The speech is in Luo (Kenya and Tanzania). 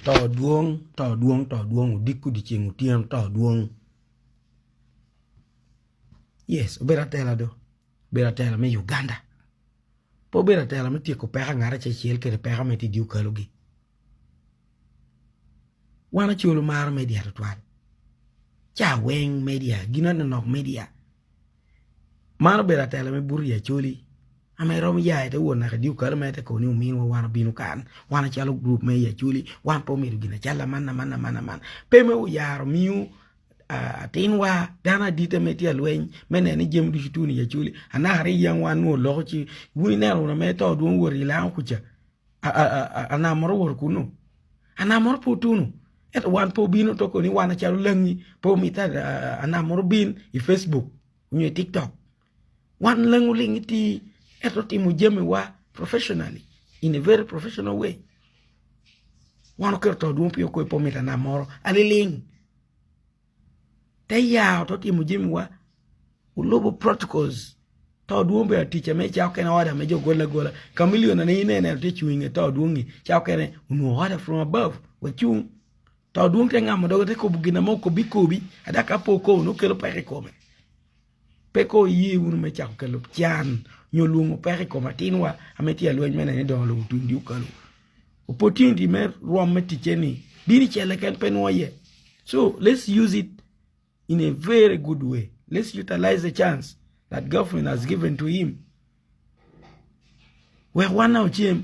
to duong diku di chengu tiem to duong. Yes, obera tela do. Bera tela me Uganda. Po bera tela me tieko peka ngara chiel kere peka me ti diu kalugi. Wana chulo mar media to twan. Cha weng media, gina nok media. Mano bera tela me buri ya chuli. Ame rom ya ite wona ka diu kala me te ko ni umin wana binu kan. Wana chalo group me ya chuli. Wan po miru gina chala man. Pe me u yaro miu tinwa dana dite meti alwen mene ni jem du chituni ya chuli. Ana hari yang wanu lochi. Wina una me to duon wori la kucha. Ana moro wor kuno. Ana moro putunu. Et wan po binu toko ni wana chalo lengi. Po mita ana moro bin i Facebook. Unye TikTok. Wan lengu lingi ti eto timu jeme wa professionally. In a very professional way. Wano kerto duon pio kwe po mita na moro. Aliling. Te yao to timu jeme wa ulobo protocols. To duon be a teacher me chao kena wada mejo gola. Kamilio na ne te chuinge to duongi. Chao kena unu wada from above. Wachung. To duon te nga modogo te kubugina mo kobi. Adaka poko no kelo pere kome. Peko yi unu me chao kelo chan. Nyolungu pere koma tinwa. Ameti alwen mena ne don lo utundi ukalu. Opportunity me ruam me ticheni. Bini chele ken penwa ye. So let's use it in a very good way. Let's utilize the chance that government has given to him. We wana uchiem